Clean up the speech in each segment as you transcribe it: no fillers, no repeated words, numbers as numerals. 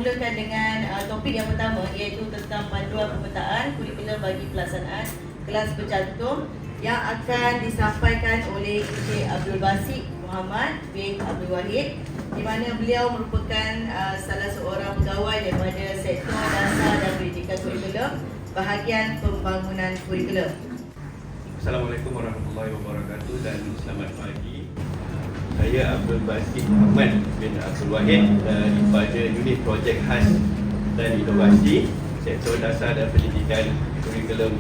mulakan dengan topik yang pertama, iaitu tentang panduan pemetaan kurikulum bagi pelaksanaan kelas bercantum yang akan disampaikan oleh Encik Abdul Basit Muhammad bin Abdul Wahid, di mana beliau merupakan salah seorang pegawai daripada Sektor Dasar dan Pendidikan Kurikulum, bahagian pembangunan kurikulum. Assalamualaikum warahmatullahi wabarakatuh dan selamat pagi. Saya Abdul Basit Muhammad bin Abdul Wahid daripada Unit Projek Khas dan Inovasi Sektor Dasar dan Pendidikan Kurikulum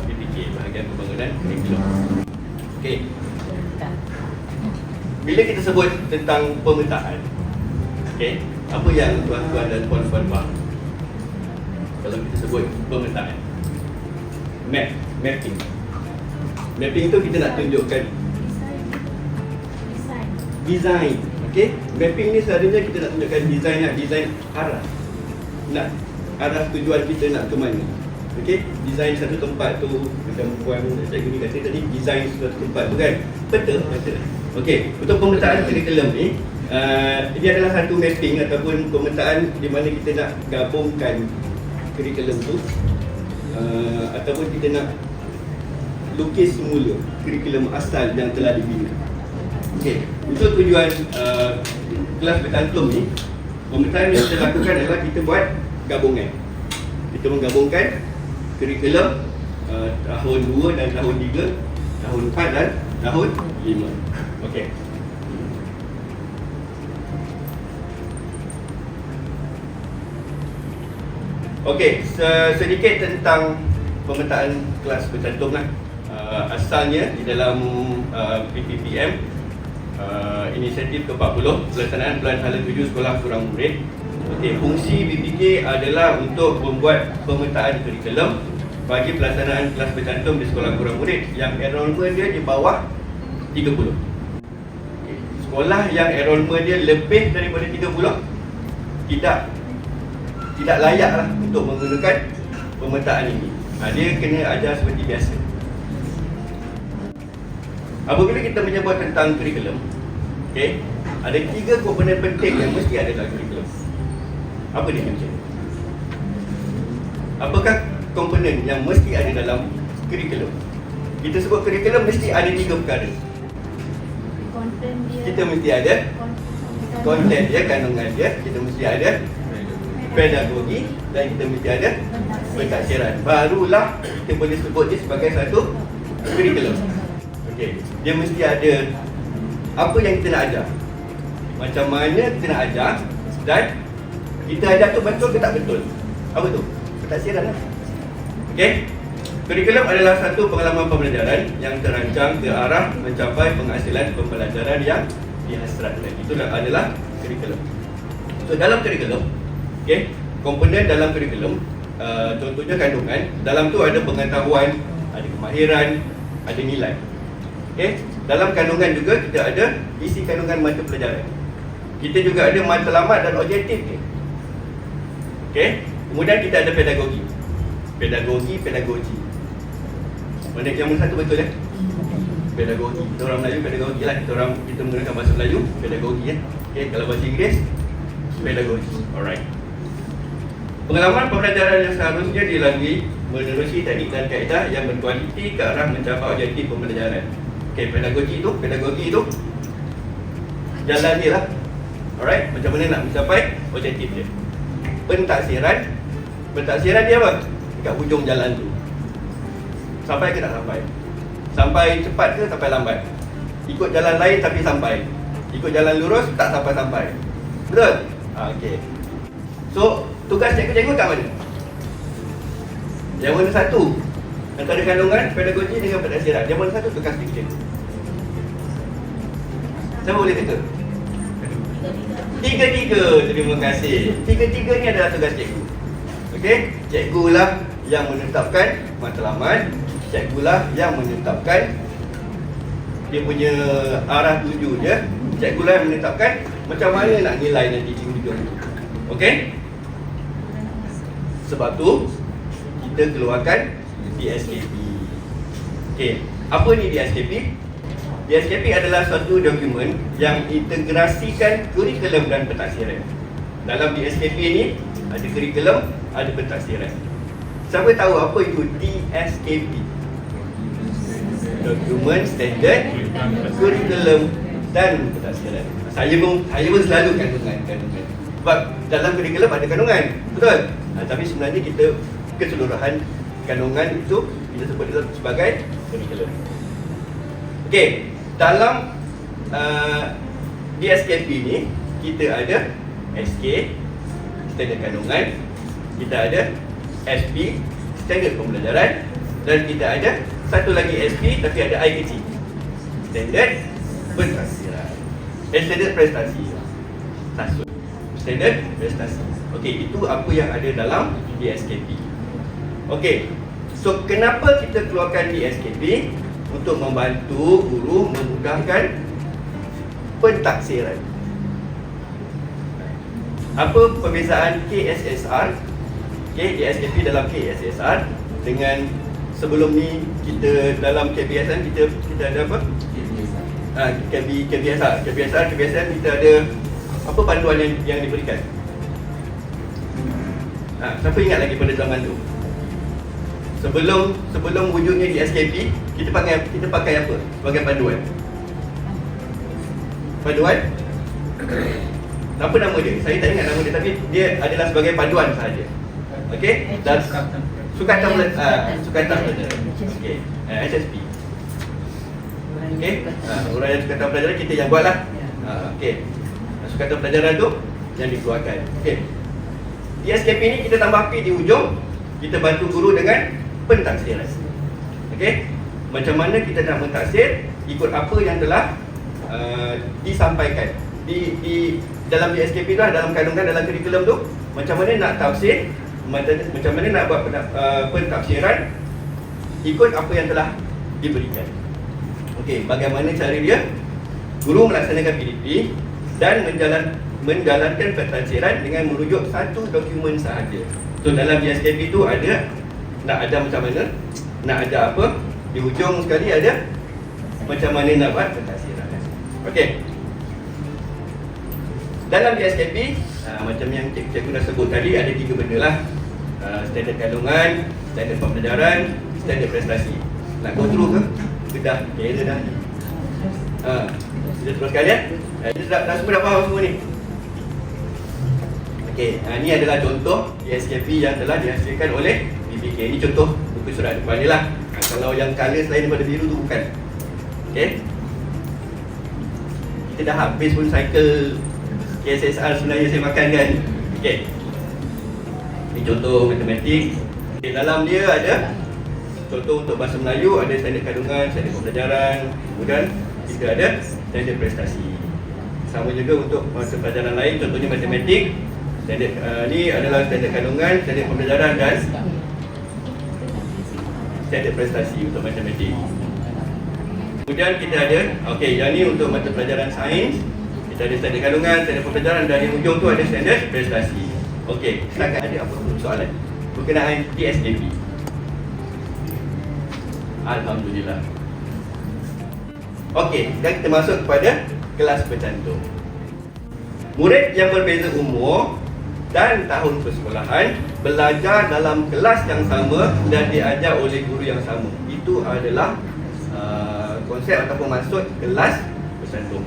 PPK, bahagian pembangunan kurikulum. Okey. Bila kita sebut tentang pemetaan, okey, apa yang tuan-tuan dan puan-puan faham? Kalau kita sebut pemetaan, mapping. Mapping tu kita nak tunjukkan design. Okey, mapping ni selalunya kita nak tunjukkan design arah. Nak arah tujuan kita nak ke mana. Okey, design satu tempat tu, macam puan cikgu ni kata tadi, design satu tempat tu kan. Betul. Okey, untuk pemetaan kurikulum ni, dia adalah satu mapping ataupun pemetaan di mana kita nak gabungkan kurikulum tu, ataupun kita nak lukis semula kurikulum asal yang telah dibina. Okey, untuk tujuan kelas bercantum ni, pemetaan yang kita lakukan adalah kita buat gabungan. Kita menggabungkan kurikulum tahun 2 dan tahun 3, tahun 4 dan tahun 5. Okey. Okey, sedikit tentang pemetaan kelas bercantum lah. Asalnya di dalam PPPM, inisiatif ke-40, pelaksanaan Pelan Hala 7 Sekolah Kurang Murid. Okey, fungsi BPK adalah untuk membuat pemetaan kurikulum bagi pelaksanaan kelas bercantum di sekolah kurang murid yang enrolment dia di bawah 30. Okay. Sekolah yang enrolment dia lebih daripada 30 tidak layaklah untuk menggunakan pemetaan ini. Dia kena ajar seperti biasa. Apabila kita menyebut tentang kurikulum, okay, ada 3 komponen penting yang mesti ada dalam kurikulum. Apa dia macam? Apakah komponen yang mesti ada dalam kurikulum? Kita sebut kurikulum mesti ada 3 perkara. Kita mesti ada konten dia, kandungan dia, kita mesti ada pedagogi, dan kita mesti ada pentadbiran. Barulah kita boleh sebut dia sebagai satu kurikulum. Okey, dia mesti ada apa yang kita nak ajar, macam mana kita nak ajar, dan kita ajar tu betul ke tak betul. Apa tu? Pentadbiran lah. Okey, kurikulum adalah satu pengalaman pembelajaran yang terancang ke arah mencapai penghasilan pembelajaran yang dihasratkan. Itu adalah kurikulum. So dalam kurikulum, okey, komponen dalam kurikulum, contohnya kandungan. Dalam tu ada pengetahuan, ada kemahiran, ada nilai. Okey, dalam kandungan juga kita ada isi kandungan mata pelajaran. Kita juga ada matlamat dan objektif ni. Okey, kemudian kita ada pedagogi. Pedagogi. Mana yang satu betul ya? Pedagogi. Kita orang Melayu pedagogi lah. Kita menggunakan bahasa Melayu pedagogi ya. Okey, kalau bahasa Inggeris pedagogi. Alright. Pengalaman pembelajaran yang seharusnya dilalui menerusi teknik dan kaedah yang berkualiti ke arah mencapai objektif pembelajaran. Okey, pedagogi itu jalan dia lah. Alright, macam mana nak mencapai objektif dia. Pentadbiran dia apa? Dekat hujung jalan tu. Sampai ke tak sampai? Sampai cepat ke sampai lambat? Ikut jalan lain tapi sampai. Ikut jalan lurus tak sampai-sampai. Betul? Okey. So, tugas cikgu-cikgu kat mana? Yang mana satu? Antara kandungan, pedagogi dengan pentadbiran. Yang mana satu tugas cikgu-cikgu? Siapa boleh kata? Tiga-tiga, terima kasih. Tiga-tiga ni adalah tugas cikgu. Okey, cikgu lah yang menetapkan matlamat, cikgu lah yang menetapkan dia punya arah tuju dia, cikgu lah yang menetapkan macam mana nak nilai nanti di hujung tu. Okey? Sebab tu kita keluarkan DSKP. Okey, apa ni DSKP? DSKP adalah suatu dokumen yang integrasikan kurikulum dan pentadbiran. dalam DSKP ni ada kurikulum, ada pentafsiran. Siapa tahu apa itu DSKP? Dokumen Standard Kurikulum dan Pentafsiran. Saya pun selalu kandungan. Sebab dalam kurikulum ada kandungan, betul? Tapi sebenarnya kita keseluruhan kandungan itu kita sebut sebagai kurikulum. Okey, dalam DSKP ni kita ada SK, standard kandungan, kita ada SP, standard pembelajaran, dan kita ada satu lagi SP tapi ada I kecil, standard pentafsiran. Standard prestasi. Standard prestasi. Okey, itu apa yang ada dalam DSKP. Okey, so kenapa kita keluarkan DSKP? Untuk membantu guru memudahkan pentafsiran. Apa perbezaan KSSR? Okay, DSKP dalam KSSR dengan sebelum ni kita dalam KBSN kita ada apa? KBSR kita ada apa panduan yang diberikan? Siapa ingat lagi pada zaman tu? Sebelum wujudnya DSKP, kita pakai apa sebagai panduan? Panduan? Apa nama dia? Saya tak ingat nama dia, tapi dia adalah sebagai panduan sahaja. Okey? Dan Sukatan Pelajaran. Okey. HSP. Okey? Uraian Sukatan Pelajaran kita yang buatlah. Okey. Sukatan Pelajaran tu yang dikeluarkan. Okey. DSKP ni kita tambah P di ujung, kita bantu guru dengan pentafsiran. Okey? Macam mana kita nak mentafsir ikut apa yang telah disampaikan di dalam DSKP tu, dalam kandungan, dalam kurikulum tu, macam mana nak tafsir, macam mana nak buat pentafsiran ikut apa yang telah diberikan. Okey, bagaimana cara dia? Guru melaksanakan PDP dan menjalankan pentafsiran dengan merujuk satu dokumen sahaja. So dalam DSKP tu ada, nak ada macam mana, nak ada apa, di hujung sekali ada macam mana nak buat pentafsiran. Okey. Dalam DSKP, macam yang cikgu dah sebut tadi, ada 3 benda lah. Standard kandungan, standard pembelajaran, standard prestasi. Nak go through ke? Dah, kira dah. Kita teruskan ya. Dah semua dah faham semua ni? Okey, ni adalah contoh DSKP yang telah dihasilkan oleh BPK. Ini contoh buku surat depan ni lah. Kalau yang colour selain daripada biru tu bukan. Okey. Kita dah habis pun cycle KSSR sebenarnya saya makan kan. Okey. Ini contoh matematik. Okay, dalam dia ada contoh untuk bahasa Melayu, ada standard kandungan, standard pembelajaran, kemudian kita ada standard prestasi. Sama juga untuk mata pelajaran lain, contohnya matematik. Standard ni adalah standard kandungan, standard pembelajaran dan standard prestasi untuk matematik. Kemudian kita ada, okey, yang ni untuk mata pelajaran sains. Kita ada standard kandungan, standard pembelajaran, dan di hujung tu ada standard prestasi. Okey, setakat ada apa pun soalan berkenaan DSKP? Alhamdulillah. Okey, dan kita masuk kepada kelas bercantum. Murid yang berbeza umur dan tahun persekolahan belajar dalam kelas yang sama dan diajar oleh guru yang sama. Itu adalah konsep ataupun maksud kelas bercantum.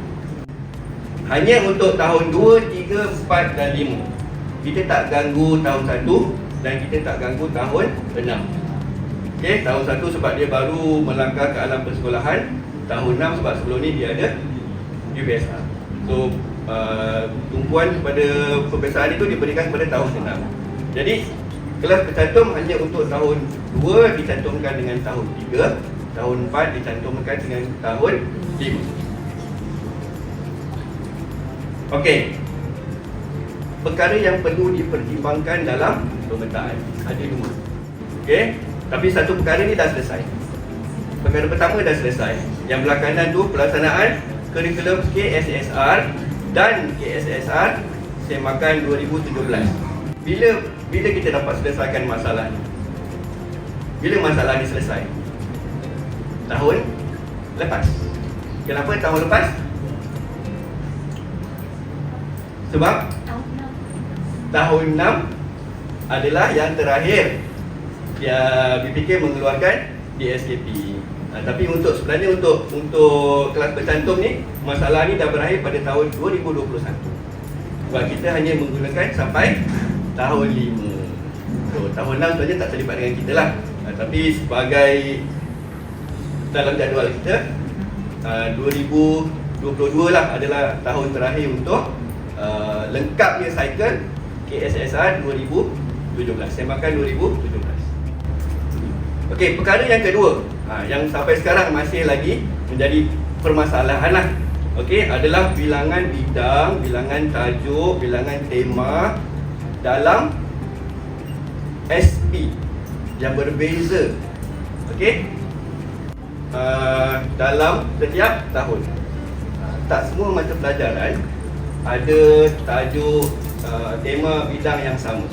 Hanya untuk tahun 2, 3, 4 dan 5. Kita tak ganggu tahun 1 dan kita tak ganggu tahun 6. Okey, tahun 1 sebab dia baru melangkah ke alam persekolahan. Tahun 6 sebab sebelum ni dia ada UPSR. So, tumpuan kepada peperiksaan itu diberikan pada tahun 6. Jadi, kelas bercantum hanya untuk tahun 2 dicantumkan dengan tahun 3, tahun 4 dicantumkan dengan tahun 5. Okey. Perkara yang perlu dipertimbangkan dalam pemetaan ada 2. Okey, tapi satu perkara ni dah selesai. Perkara pertama dah selesai. Yang belakangan tu pelaksanaan kurikulum KSSR dan KSSR semakan 2017. Bila kita dapat selesaikan masalah ni? Bila masalah ni selesai? Tahun lepas. Kenapa tahun lepas? Sebab tahun 6 adalah yang terakhir ya, BPK mengeluarkan DSKP. Tapi sebenarnya untuk kelas bercantum ni, masalah ni dah berakhir pada tahun 2021. Sebab kita hanya menggunakan sampai tahun 5. So, tahun 6 sebenarnya tak terlibat dengan kita lah. Tapi sebagai dalam jadual kita, 2022 lah adalah tahun terakhir untuk lengkapnya cycle KSSR 2017, semakan 2017. Okey, perkara yang kedua, yang sampai sekarang masih lagi menjadi permasalahan lah. Okey, adalah bilangan bidang, bilangan tajuk, bilangan tema dalam SP yang berbeza. Okey, dalam setiap tahun. Tak semua mata pelajaran ada tajuk, tema bidang yang sama.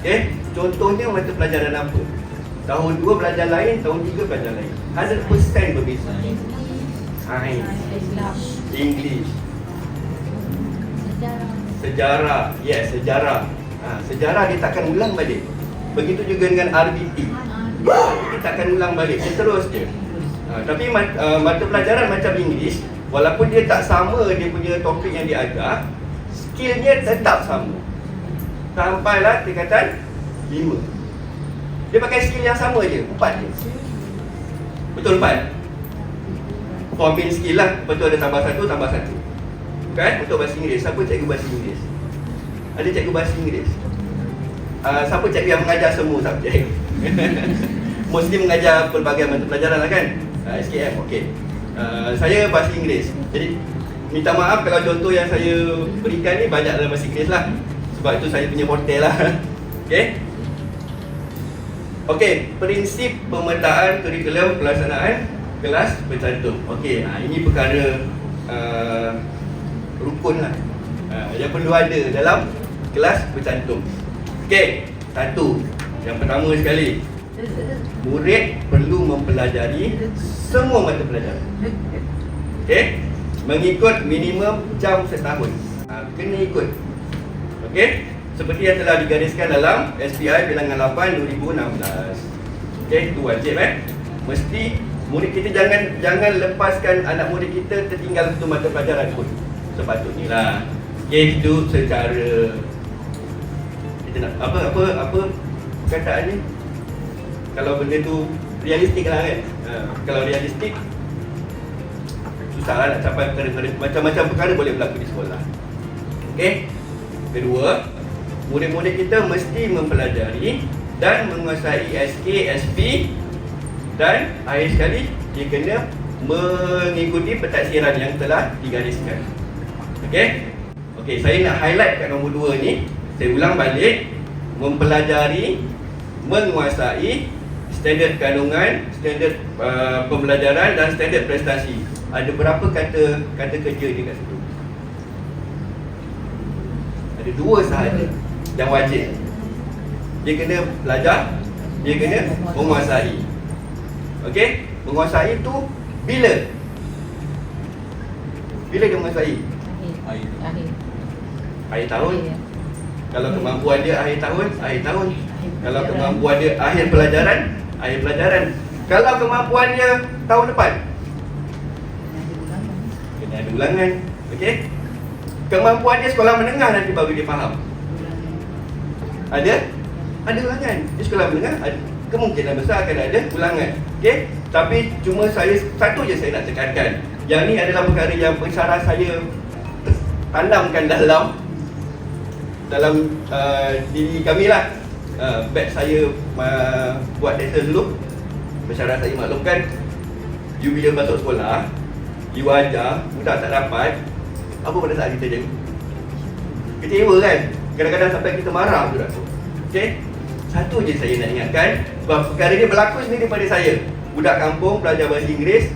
Okey, contohnya mata pelajaran apa? Tahun 2 belajar lain, tahun 3 belajar lain. 100% berbeza. Sains, English, sejarah. Yes, sejarah. Sejarah dia takkan ulang balik. Begitu juga dengan RBT. Kita takkan ulang balik, terus je. Tapi mata pelajaran macam English, walaupun dia tak sama dia punya topik yang dia ajar, skillnya tetap sama. Sampailah tingkatan 5. Dia pakai skill yang sama je, 4 je. Betul 4? Combine skill lah. Lepas tu ada tambah 1, tambah 1. Kan? Untuk bahasa Inggeris. Siapa cikgu bahasa Inggeris? Ada cikgu bahasa Inggeris? Siapa cikgu yang mengajar semua subjek? Mesti mengajar pelbagai mata pelajaran lah kan? SKM, okey. Saya bahasa Inggeris. Jadi minta maaf kalau contoh yang saya berikan ni banyak dalam bahasa Inggeris lah. Sebab itu saya punya hotel lah. Okey. Okey, prinsip pemetaan kurikulum pelaksanaan kelas bercantum. Okey, ini perkara rukun lah, yang perlu ada dalam kelas bercantum. Okey, satu, yang pertama sekali, murid perlu mempelajari semua mata pelajaran. Okey, mengikut minimum jam setahun. Kena ikut. Okey, seperti yang telah digariskan dalam SPI bilangan 8 2016. Okey, itu wajib mesti murid kita jangan lepaskan anak murid kita tertinggal satu mata pelajaran pun. Sepatutnya lah. Okey, itu secara kita nak apa perkataannya, kalau benda tu realistik lah kan. Kalau realistik susah lah nak capai perkara-perkara, macam-macam perkara boleh berlaku di sekolah. Okey, kedua, murid-murid kita mesti mempelajari dan menguasai SK, SP, dan akhir sekali dia kena mengikuti pentaksiran yang telah digariskan. Okey? Okey, saya nak highlight kat nombor 2 ni. Saya ulang balik, mempelajari, menguasai standard kandungan, standard pembelajaran dan standard prestasi. Ada berapa kata kerja dia kat situ? Ada 2 sahaja yang wajib. Dia kena belajar, dia kena menguasai. Okey? Menguasai tu bila? Bila dia menguasai? Akhir tahun. Kalau kemampuan dia akhir tahun, akhir tahun. Kalau kemampuan dia akhir pelajaran, akhir pelajaran. Kalau kemampuan dia tahun depan, kena ada ulangan. Okey? Kemampuan dia sekolah menengah nanti baru dia faham. Ada ulangan. Di sekolah menengah ada, kemungkinan besar akan ada ulangan. Okey? Tapi cuma satu je saya nak tekankan. Yang ni adalah perkara yang pensyarah saya tanamkan dalam diri kami lah. Batch saya buat data dulu. Pensyarah saya maklumkan, you bila masuk sekolah, you ajar, budak tak dapat, apa pada saat kita jadi? Kecewa kan? Kadang-kadang sampai kita marah budak tu. Okey? Satu je saya nak ingatkan, sebab perkara ni berlaku sendiri pada saya. Budak kampung belajar bahasa Inggeris,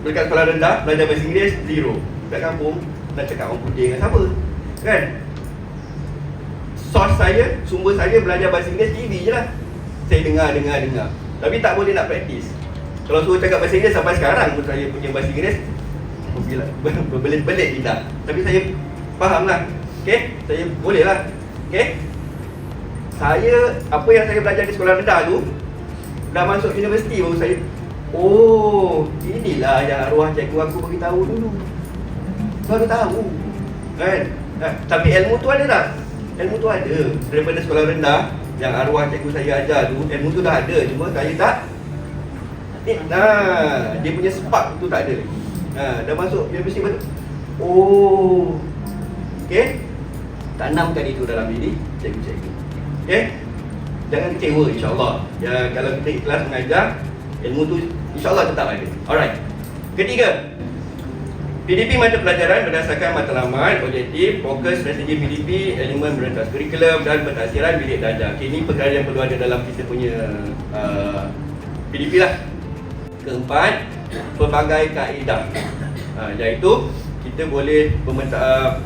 dekat sekolah rendah belajar bahasa Inggeris 0. Budak kampung nak cakap orang putih dengan siapa? Kan? Source saya, sumber saya belajar bahasa Inggeris TV je lah. Saya dengar. Tapi tak boleh nak praktis. Kalau suruh cakap bahasa Inggeris sampai sekarang pun saya punya bahasa Inggeris berbelit-belit lidah. Tapi saya faham lah. Okey, saya boleh lah. Okey. Saya, apa yang saya belajar di sekolah rendah tu, dah masuk universiti baru saya, oh, inilah yang arwah cikgu aku beritahu dulu. Baru tahu. Kan? Tapi ilmu tu ada tak? Ilmu tu ada. Daripada sekolah rendah yang arwah cikgu saya ajar tu, ilmu tu dah ada. Cuma saya tak dia punya spark tu tak ada. Dah masuk universiti baru. Oh. Okey. Tanamkan itu dalam diri cikgu-cikgu. Okey? Jangan kecewa, insya-Allah. Ya, kalau kita ikhlas mengajar, ilmu tu insya-Allah tetap ada. Alright. Ketiga, PDP mata pelajaran berdasarkan matlamat, objektif, fokus, strategi PDP, elemen berentas kurikulum dan pentadbiran bilik darjah. Okay, ini perkara yang perlu ada dalam kita punya PDP lah. Keempat, pelbagai kaedah, iaitu kita boleh pemetaan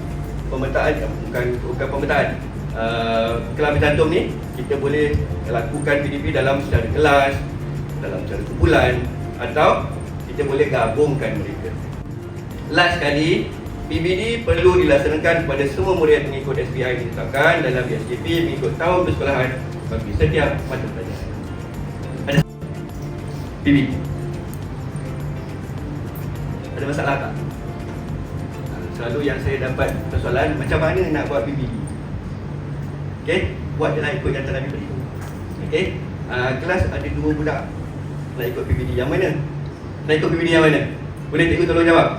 kelam cantum ni kita boleh lakukan PDP dalam secara kelas, dalam secara kumpulan, atau kita boleh gabungkan mereka. Last sekali, PBD perlu dilaksanakan kepada semua murid mengikut SPI ditetapkan dalam SJP mengikut tahun persekolahan bagi setiap mata pelajaran. Ada PBD? Ada masalah tak? Selalu yang saya dapat persoalan, macam mana nak buat PBD? Okey, buat je lah ikut yang telah diberi. Okey, kelas ada 2 budak nak ikut PBD, yang mana? Nak ikut PBD yang mana? Boleh cikgu tolong jawab?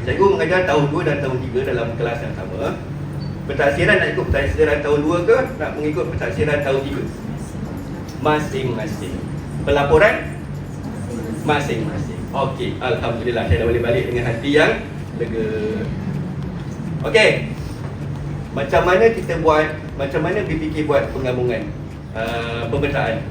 Cikgu mengajar tahun 2 dan tahun 3 dalam kelas yang sama. Pentadbiran nak ikut pentadbiran tahun 2 ke nak mengikut pentadbiran tahun 3? Masing-masing. Pelaporan? Masing-masing. Okey, alhamdulillah saya dah boleh balik dengan hati yang lega. Okey. Macam mana kita buat, macam mana BPK buat penggabungan pemetaan?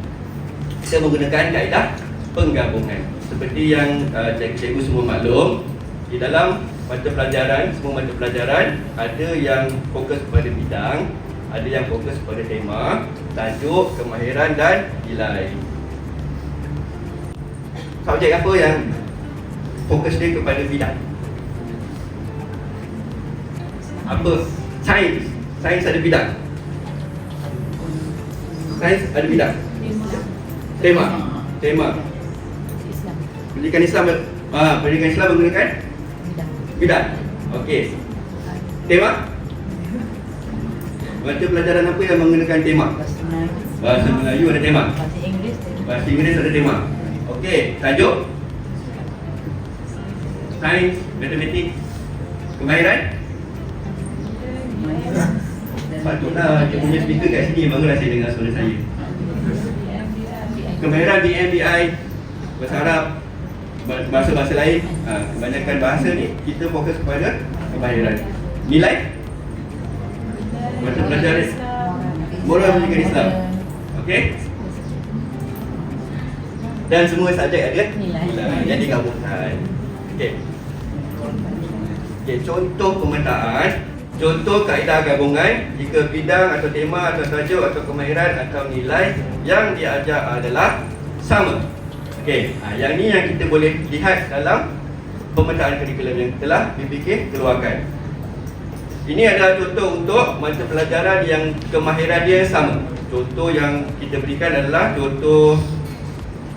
Kita menggunakan kaedah penggabungan. Seperti yang cikgu semua maklum, di dalam mata pelajaran, semua mata pelajaran ada yang fokus kepada bidang, ada yang fokus kepada tema, tajuk, kemahiran dan nilai. Subjek apa yang fokus dia kepada bidang? Apa? Sains. Sains ada bidang. Sains ada bidang. Tema. Tema. Pendidikan Islam. Pendidikan Islam menggunakan bidang. Okey. Tema? Mata pelajaran apa yang menggunakan tema? Bahasa Melayu ada tema. Bahasa Inggeris ada tema. Okey, tajuk? Sains, matematik, kemahiran? Patutlah dia punya speaker kat sini, barulah saya dengar suara saya. Kemahiran BMBI, bahasa Arab, bahasa-bahasa lain. Kebanyakan bahasa ni kita fokus kepada kemahiran. Nilai? Mata pelajaran moral pendidikan Islam. Okey? Dan semua subjek ada nilai yang digabungkan. Okey. Okey, contoh pemetaan, contoh kaedah gabungan jika bidang atau tema atau tajuk atau kemahiran atau nilai yang diajar adalah sama. Okey, yang ni yang kita boleh lihat dalam pemetaan kurikulum yang telah BPK keluarkan. Ini adalah contoh untuk mata pelajaran yang kemahiran dia sama. Contoh yang kita berikan adalah contoh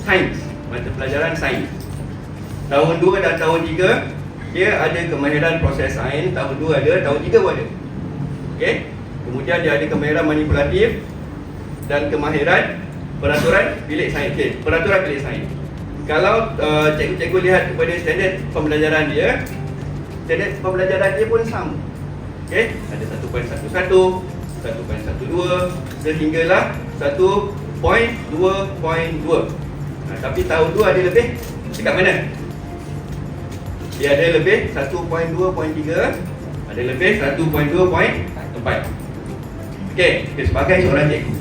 sains, mata pelajaran sains. Tahun 2 dan tahun 3 dia ada kemahiran proses sains, tahun 2 ada, tahun 3 pun ada. Okey. Kemudian dia ada kemahiran manipulatif dan kemahiran peraturan bilik sains. Okey, peraturan bilik sains. Kalau cikgu-cikgu lihat kepada standard pembelajaran dia, standard pembelajaran dia pun sama. Okey, ada 1.11, 1.12 sehinggalah 1.2.2. Tapi tahun 2 ada lebih dekat mana? Dia ada lebih 1.2.3, ada lebih 1.2.4. Okey, sebagai seorang cikgu.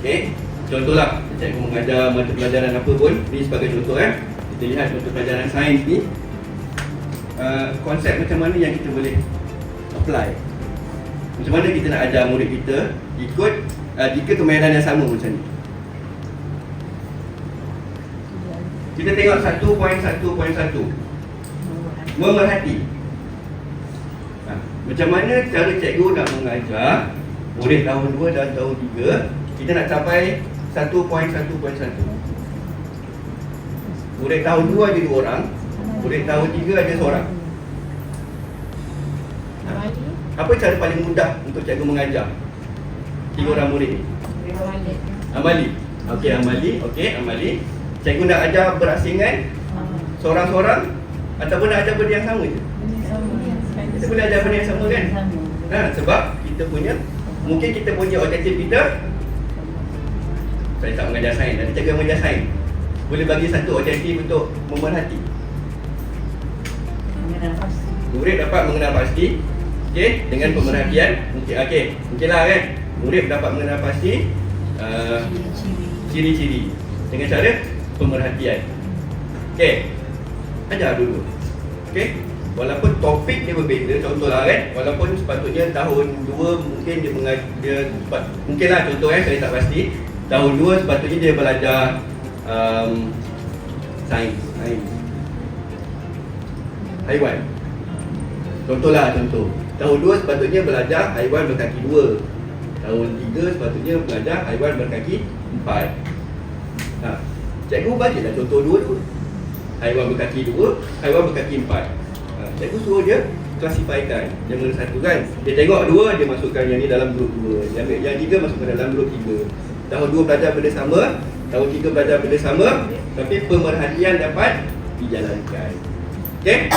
Okey, contohlah cikgu mengajar mata pelajaran apa pun, ni sebagai contoh kita lihat mata pelajaran sains ni. Konsep macam mana yang kita boleh apply? Macam mana kita nak ajar murid kita ikut jika kemahiran yang sama macam ni? Kita tengok 1.1.1 memerhati. Macam mana cara cikgu nak mengajar murid tahun 2 dan tahun 3 kita nak capai 1.1.1. Murid tahun 2 ada 2 orang, murid tahun 3 ada seorang. Apa cara paling mudah untuk cikgu mengajar 3 orang murid ni? Amali. Okey, amali. Cikgu nak ajar berasingan seorang-seorang ataupun nak ajar benda yang sama je? Kita boleh ajar benda yang sama kan? Sebab mungkin kita punya objektif kita, saya tak mengajar sains, nanti cikgu mengajar sains, boleh bagi satu objektif untuk memerhati. Murid dapat mengenal pasti, okey, dengan pemerhatian. Mungkinlah kan, murid dapat mengenal pasti ciri-ciri dengan cara pemerhatian. Okey, ajar dulu. Okey, walaupun topik dia berbeza, contohlah kan, walaupun sepatutnya tahun 2 mungkin dia mungkinlah contoh saya tak pasti, tahun 2 sepatutnya dia belajar sains haiwan. Contoh. Tahun 2 sepatutnya belajar haiwan berkaki 2. Tahun 3 sepatutnya belajar haiwan berkaki 4. Cikgu bagilah contoh 2 dulu. Haiwan berkaki 2, haiwan berkaki 4. Cikgu suruh dia klasifaikan. Dia mula satu kan. Dia tengok 2, dia masukkan yang ni dalam grup 2. Dia ambil yang 3 masukkan dalam grup 3. Tahun 2 belajar benda sama, tahun 3 belajar benda sama, tapi pemerhatian dapat dijalankan. Okey?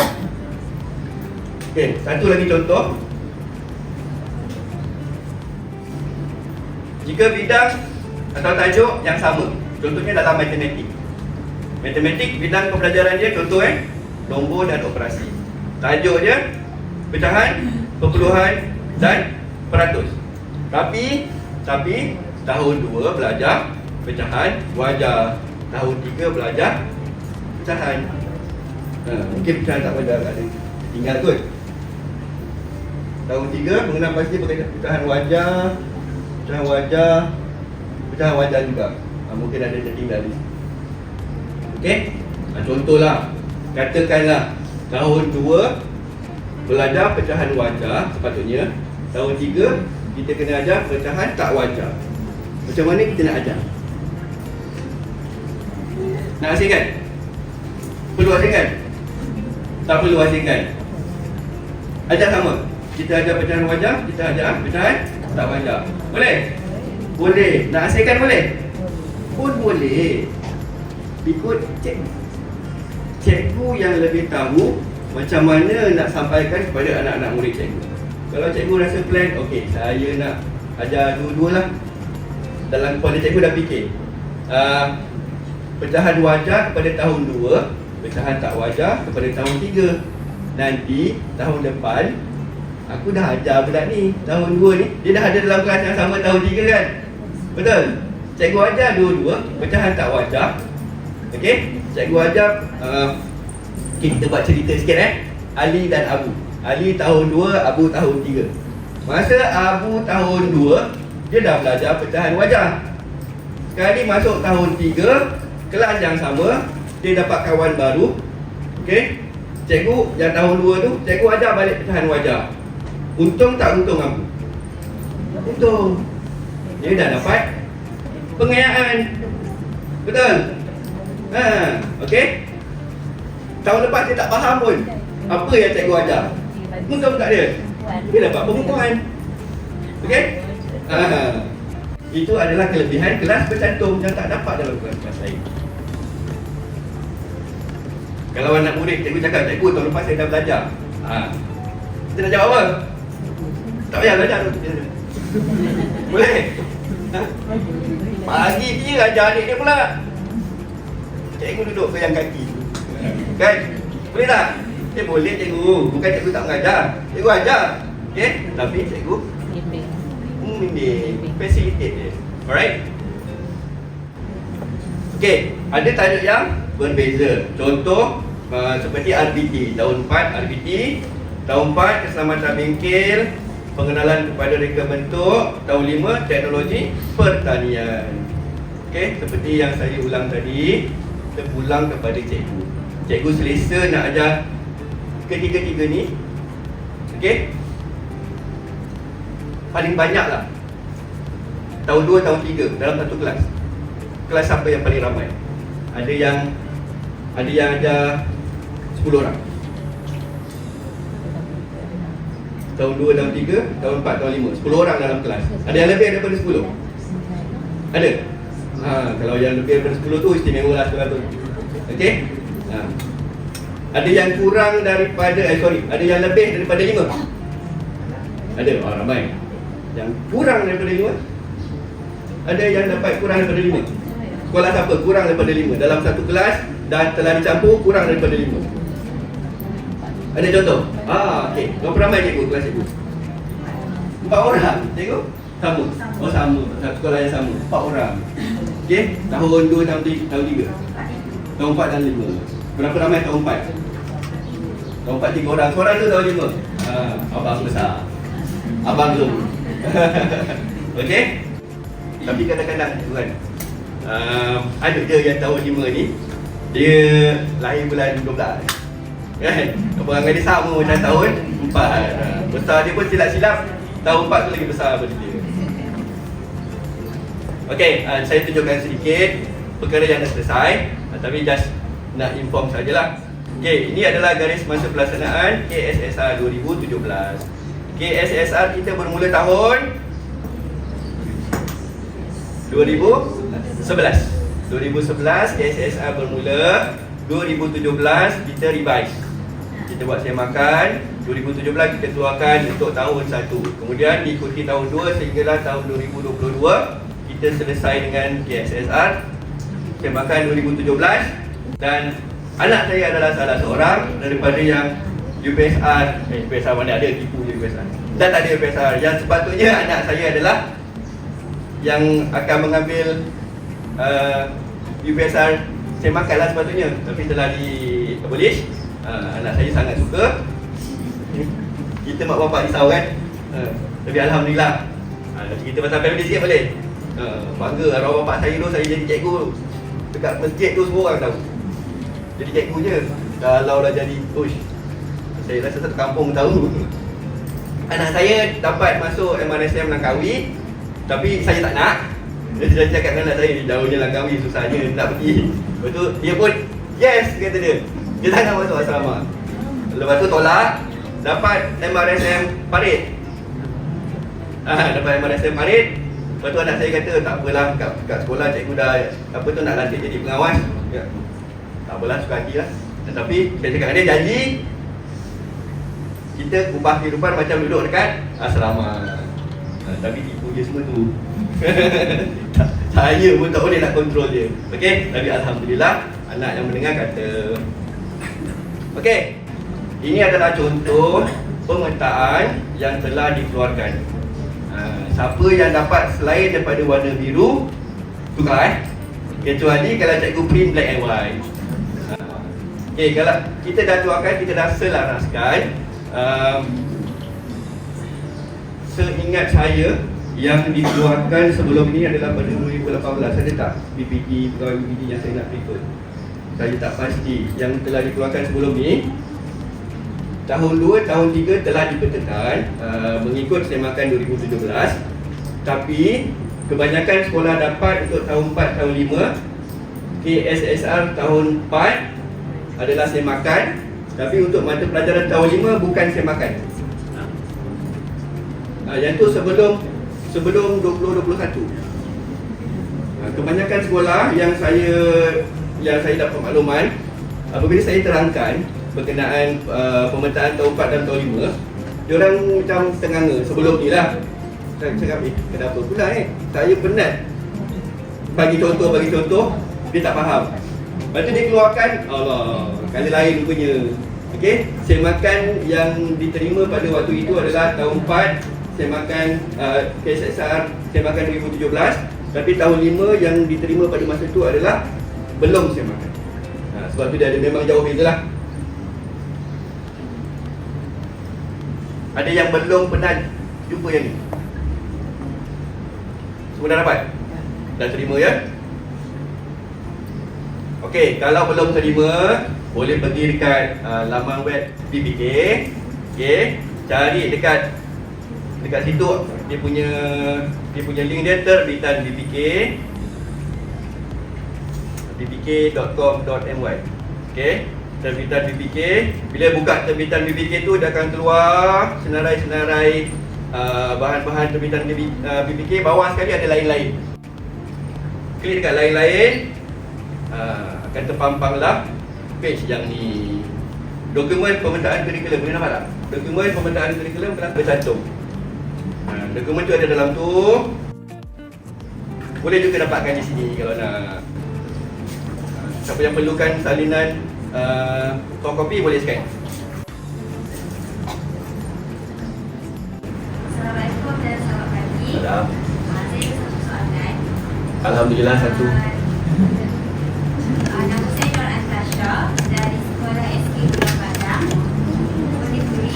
Okey, satu lagi contoh. Jika bidang atau tajuk yang sama, contohnya dalam matematik. Matematik bidang pembelajaran dia contoh nombor dan operasi. Tajuk dia pecahan, perpuluhan dan peratus. Tapi tahun 2 belajar pecahan wajar, tahun 3 belajar pecahan. Mungkin pecahan tak wajar tak ada, tinggal kot. Tahun 3 mengenal pasti pecahan wajar, pecahan wajar juga. Mungkin ada tertinggal di situ. Okey? Contohlah, katakanlah tahun 2 belajar pecahan wajar sepatutnya, tahun 3 kita kena ajar pecahan tak wajar. Macam mana kita nak ajar? Nak asingkan? Perlu asingkan? Tak perlu asingkan. Ajar sama. Kita ajar pecahan wajar, kita ajar pecahan tak wajar. Boleh? Boleh. Nak asingkan boleh? Pun boleh. Ikut cikgu yang lebih tahu macam mana nak sampaikan kepada anak-anak murid cikgu. Kalau cikgu rasa plan, okey, saya nak ajar dua-dualah. Dalam kepala cikgu dah fikir pecahan wajar kepada tahun 2, pecahan tak wajar kepada tahun 3. Nanti tahun depan aku dah ajar budak ni, tahun 2 ni dia dah ada dalam kelas yang sama tahun 3 kan. Betul? Cikgu ajar dua-dua pecahan tak wajar. Okey, cikgu ajar kita buat cerita sikit Ali dan Abu. Ali tahun 2, Abu tahun 3. Masa Abu tahun 2, dia dah belajar pecahan wajar. Sekali masuk tahun 3, kelas yang sama, dia dapat kawan baru. Okey, cikgu yang tahun 2 tu, cikgu ajar balik pecahan wajar. Untung tak untung Abu? Untung. Dia dah dapat pengayaan. Betul? Okey. Tahun lepas dia tak faham pun apa yang cikgu ajar. Untung kat dia. Dia dapat pengumuman. Okey? Itu adalah kelebihan kelas bercantum yang tak dapat dalam kelas lain. Kalau anak murid cikgu cakap, cikgu tahun lepas saya dah belajar. Kita nak jawab apa? Tak payah belajar tu. Boleh? Pagi dia ajar adik dia pula. Cikgu duduk goyang kaki. Kan? Boleh tak? Boleh cikgu. Bukan cikgu tak mengajar. Cikgu ajar. Okey? Tapi cikgu bimbing. Facilitate dia. Alright? Okey. Ada tajuk yang berbeza. Contoh seperti RBT. Tahun 4 RBT. Tahun 4 keselamatan bengkel. Pengenalan kepada reka bentuk. Tahun 5 teknologi pertanian. Okey, seperti yang saya ulang tadi, kita pulang kepada cikgu. Cikgu selesa nak ajar ketiga-tiga ni. Okey? paling banyak lah. Tahun 2, tahun 3 dalam satu kelas. Kelas siapa yang paling ramai? Ada yang ada 10 orang. Tahun 2, tahun 3, tahun 4, tahun 5, 10 orang dalam kelas. Ada yang lebih daripada 10? Ada? Kalau yang lebih daripada 10 tu istimewa lah sekolah tu. Okey? Ada yang kurang daripada, ada yang lebih daripada 5? Ada? Ramai. Yang kurang daripada 5? Ada yang dapat kurang daripada 5? Sekolah siapa kurang daripada 5? Dalam satu kelas dan telah dicampur kurang daripada 5. Ada contoh? Okey. Berapa ramai cikgu kelas cikgu? 4 orang. Cikgu? Sama. Oh sama. Satu sekolah yang sama. 4 orang. Okey. Tahun 2, tahun 3. Tahun 4 dan 5. Berapa ramai tahun 4? Tahun 4 3 orang. Seorang tu tahun 5. Abang besar. Abang tu. Okey. Tapi kadang-kadang tu kan, ada je yang tahun 5 ni dia lahir bulan 12 kan? Perangai dia sama macam tahun 4. Besar dia pun silap-silap tahun 4 tu lagi besar daripada dia. Okey, saya tunjukkan sedikit perkara yang dah selesai, tapi just nak inform sajalah. Okey, ini adalah garis masa pelaksanaan KSSR 2017. KSSR kita bermula tahun 2011 KSSR bermula. 2017 kita revise. Kita buat semakan. 2017 kita keluarkan untuk tahun 1. Kemudian diikuti tahun 2 sehinggalah tahun 2022 kita selesai dengan KSSR semakan 2017. Dan anak saya adalah salah seorang daripada yang UPSR. UPSR mana ada, tipu je UPSR. Dan tak ada UPSR. Yang sepatutnya anak saya adalah yang akan mengambil UPSR semakan lah sepatutnya. Tapi setelah di-abolish, anak saya sangat suka. Kita mak bapak risau kan. Tapi Alhamdulillah. Cerita pasal family sikit boleh? Bangga arwah bapak saya tu, saya jadi cikgu dekat masjid tu semua orang tahu. Jadi cikgu je. Kalau dah jadi uish, saya rasa satu kampung tahu. Anak saya dapat masuk MRSM Langkawi, tapi saya tak nak. Dia cakap dengan anak saya, jauhnya Langkawi, susahnya nak pergi. Lepas tu dia pun yes, kata dia. Dia tak nak masuk asrama. Lepas tu tolak. Dapat MRSM Parit. Dapat MRSM Parit. Lepas tu anak saya kata, tak apalah, kat sekolah cikgu dah apa tu nak lantik jadi pengawas. Tak apalah, suka hati lah. Tapi saya cakap dengan dia, janji kita ubah kehidupan macam duduk dekat asrama. Tapi tipu je semua tu. Saya pun tak boleh nak kontrol dia. Okey, tapi Alhamdulillah anak yang mendengar kata. Okey, ini adalah contoh pemetaan yang telah dikeluarkan. Siapa yang dapat selain daripada warna biru, tukar kecuali kalau cikgu print black and white. Okey, kalau kita dah keluarkan, kita dah selaraskan. Seingat saya yang dikeluarkan sebelum ini adalah pada 2018. Ada tak BPT, pegawai BPT yang saya nak ikut? Saya tak pasti. Yang telah dikeluarkan sebelum ini, tahun 2, tahun 3 telah dipetakan mengikut semakan 2017. Tapi kebanyakan sekolah dapat untuk tahun 4, tahun 5. KSSR tahun 4 adalah semakan. Tapi untuk mata pelajaran tahun 5 bukan semakan. Yang tu sebelum 2021. Kebanyakan sekolah yang saya dapat makluman, apabila saya terangkan berkenaan pemetaan tahun 4 dan tahun 5, diorang macam tenganga sebelum ni lah. Saya cakap, kenapa pula saya penat bagi contoh, dia tak faham. Lepas tu dia keluarkan, Allah, kali lain rupanya. Okey, semakan yang diterima pada waktu itu adalah tahun 4, semakan KSSR semakan 2017. Tapi tahun 5 yang diterima pada masa itu adalah belum semakan. Sebab tu dia ada memang jauh beza lah. Ada yang belum pernah jumpa yang ni? Semua dah dapat? Dah terima ya? Okey, kalau belum terima, boleh pergi dekat laman web PPK. Okey, cari dekat Dekat situ dia punya link dia terbitan BPK bpk.com.my. Okey, terbitan BPK. Bila buka terbitan BPK tu dia akan keluar senarai-senarai bahan-bahan terbitan BPK. Bawah sekali ada lain-lain. Klik dekat lain-lain, akan terpampanglah page yang ni. Dokumen pemetaan kurikulum, boleh nampak tak? Dokumen pemetaan kurikulum telah bercantum. Dokumen tu ada dalam tu. Boleh juga dapatkan di sini kalau nak. Siapa yang perlukan salinan soft copy boleh scan. Assalamualaikum dan selamat pagi. Salam. Saya ada satu soalan. Alhamdulillah satu. Nama saya Nur Antasha dari Sekolah SK Pulau Padang, Pondipuri.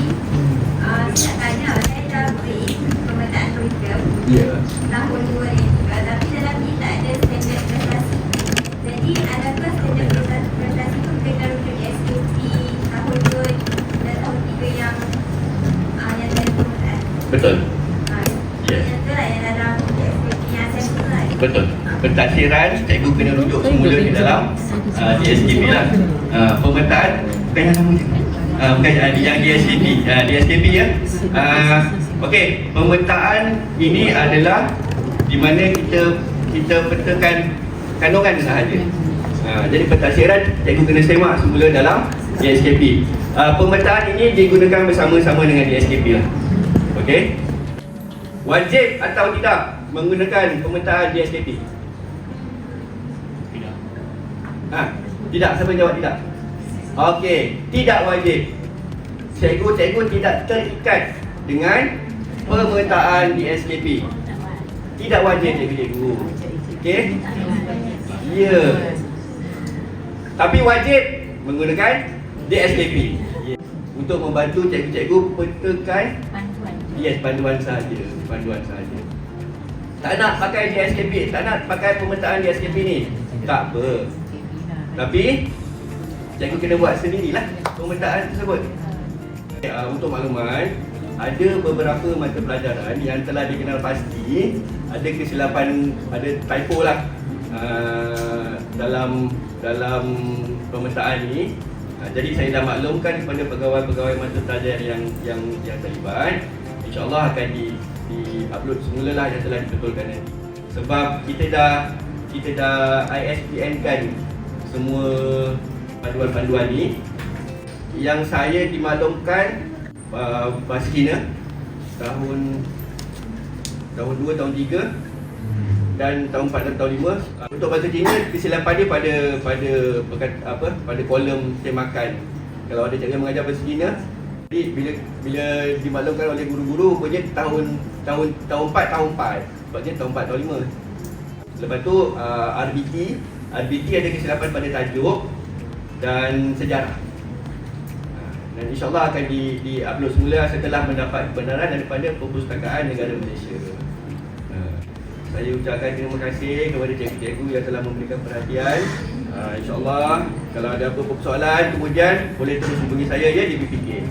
Saya nak tanya, saya dah beri pemetaan kurikulum Ya. tahun 2003, tapi dalam ni tak ada standard prestasi. Jadi adakah standard prestasi itu kena rujuk SKP tahun 2 dan tahun 3 yang ada pemetaan? Betul. Ya. Yang tu lah yang dalam SKP yang saya mulai. Betul. Pentadbiran cikgu kena rujuk semula ke dalam DSKP lah. Pemetaan bukan yang lama je. Bukan yang DSKP. DSKP ya. Okey, pemetaan ini adalah di mana kita petakan kandungan sahaja. Jadi pentadbiran cikgu kena semak semula dalam DSKP. Pemetaan ini digunakan bersama-sama dengan DSKP lah. Okey. Wajib atau tidak menggunakan pemetaan DSKP? Tidak. Siapa jawab tidak? Okey, tidak wajib. Cikgu tidak terikat dengan pemetaan DSKP. Tidak wajib cikgu. Okey? Ya. Tapi wajib menggunakan DSKP. Untuk membantu cikgu-cikgu petakan panduan sahaja. Panduan sahaja. Tak nak pakai DSKP, tak nak pakai pemetaan DSKP ni. Tak apa. Tapi cikgu kena buat sendirilah pemetaan tersebut. Untuk makluman, ada beberapa mata pelajaran yang telah dikenal pasti ada kesilapan, ada typo lah dalam pemetaan ni. Jadi saya dah maklumkan kepada pegawai-pegawai mata pelajaran yang terlibat. InsyaAllah akan di-upload semula lah yang telah dibetulkan nanti. Sebab kita dah ISBN kan semua panduan-panduan ni. Yang saya dimaklumkan bahasa Cina tahun 2, tahun 3 dan tahun 4 dan tahun 5. Untuk bahasa Cina kesilapan dia pada kolom temakan. Kalau ada cikgu mengajar bahasa Cina, jadi bila dimaklumkan oleh guru-guru rupanya tahun 4 tahun 4. Sebabnya tahun 4 tahun 5. Lepas tu RBT ada kesilapan pada tajuk dan sejarah. Dan insyaAllah akan di-upload semula setelah mendapat kebenaran daripada Perpustakaan Negara Malaysia. Saya ucapkan terima kasih kepada cikgu-cikgu yang telah memberikan perhatian. InsyaAllah kalau ada apa-apa persoalan kemudian boleh terus hubungi saya ya di BPK.